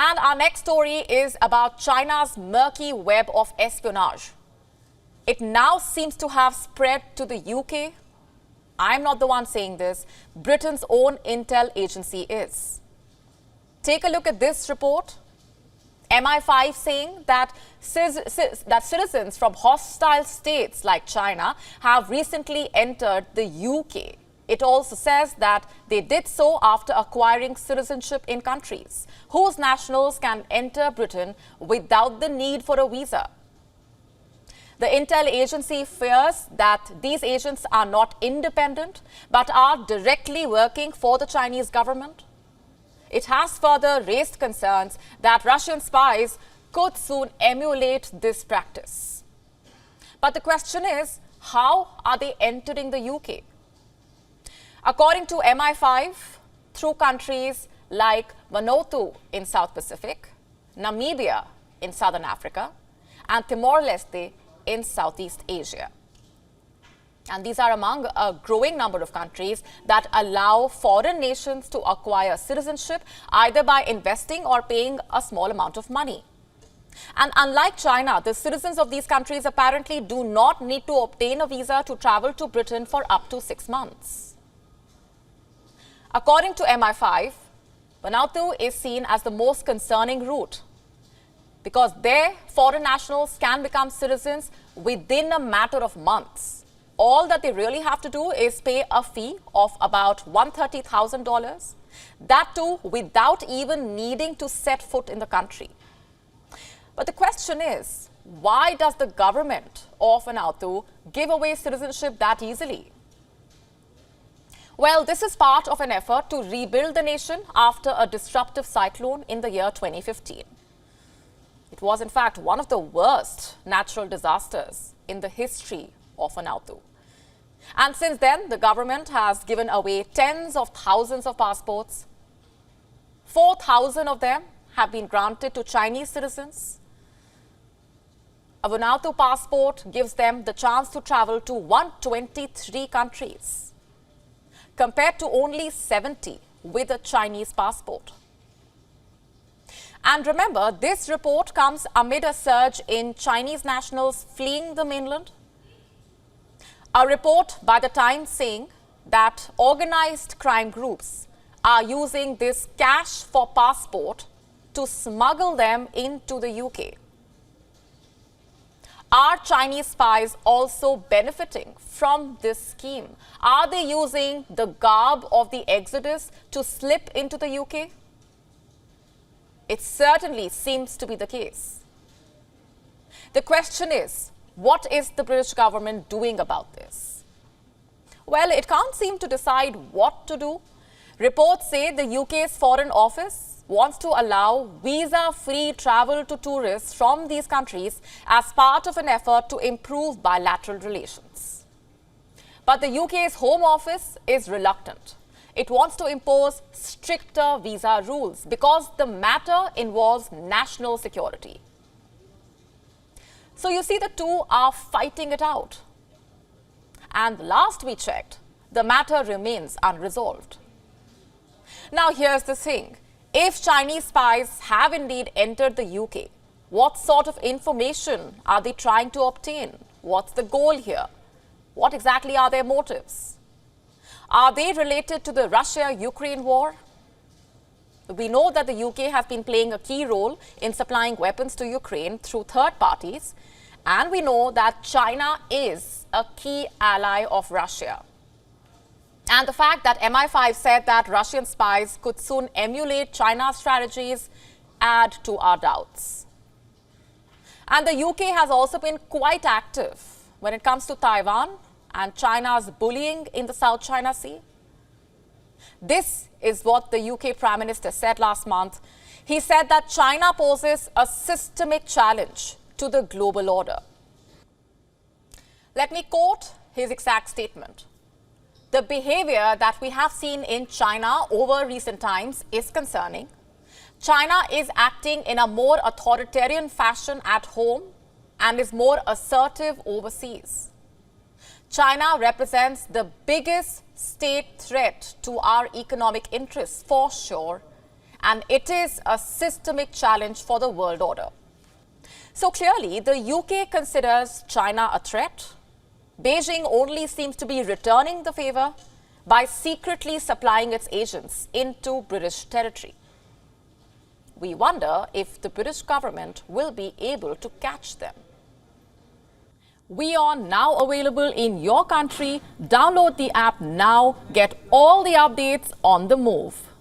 And our next story is about China's murky web of espionage. It now seems to have spread to the UK. I'm not the one saying this. Britain's own intel agency is. Take a look at this report. MI5 saying that citizens from hostile states like China have recently entered the UK. It also says that they did so after acquiring citizenship in countries whose nationals can enter Britain without the need for a visa. The intel agency fears that these agents are not independent but are directly working for the Chinese government. It has further raised concerns that Russian spies could soon emulate this practice. But the question is, how are they entering the UK? According to MI5, through countries like Vanuatu in South Pacific, Namibia in Southern Africa, and Timor-Leste in Southeast Asia. And these are among a growing number of countries that allow foreign nations to acquire citizenship either by investing or paying a small amount of money. And unlike China, the citizens of these countries apparently do not need to obtain a visa to travel to Britain for up to 6 months. According to MI5, Vanuatu is seen as the most concerning route because their foreign nationals can become citizens within a matter of months. All that they really have to do is pay a fee of about $130,000, that too without even needing to set foot in the country. But the question is, why does the government of Vanuatu give away citizenship that easily? Well, this is part of an effort to rebuild the nation after a disruptive cyclone in the year 2015. It was, in fact, one of the worst natural disasters in the history of Vanuatu. And since then, the government has given away tens of thousands of passports. 4,000 of them have been granted to Chinese citizens. A Vanuatu passport gives them the chance to travel to 123 countries, compared to only 70 with a Chinese passport. And remember, this report comes amid a surge in Chinese nationals fleeing the mainland. A report by the Times saying that organized crime groups are using this cash for passport to smuggle them into the UK. Are Chinese spies also benefiting from this scheme? Are they using the garb of the Exodus to slip into the UK? It certainly seems to be the case. The question is, what is the British government doing about this? Well, it can't seem to decide what to do. Reports say the UK's Foreign Office wants to allow visa-free travel to tourists from these countries as part of an effort to improve bilateral relations. But the UK's Home Office is reluctant. It wants to impose stricter visa rules because the matter involves national security. So you see, the two are fighting it out. And last we checked, the matter remains unresolved. Now here's the thing. If Chinese spies have indeed entered the UK, what sort of information are they trying to obtain? What's the goal here? What exactly are their motives? Are they related to the Russia-Ukraine war? We know that the UK has been playing a key role in supplying weapons to Ukraine through third parties, and we know that China is a key ally of Russia. And the fact that MI5 said that Russian spies could soon emulate China's strategies add to our doubts. And the UK has also been quite active when it comes to Taiwan and China's bullying in the South China Sea. This is what the UK Prime Minister said last month. He said that China poses a systemic challenge to the global order. Let me quote his exact statement. The behavior that we have seen in China over recent times is concerning. China is acting in a more authoritarian fashion at home and is more assertive overseas. China represents the biggest state threat to our economic interests for sure, and it is a systemic challenge for the world order. So clearly, the UK considers China a threat. Beijing only seems to be returning the favor by secretly supplying its agents into British territory. We wonder if the British government will be able to catch them. WION now available in your country. Download the app now. Get all the updates on the move.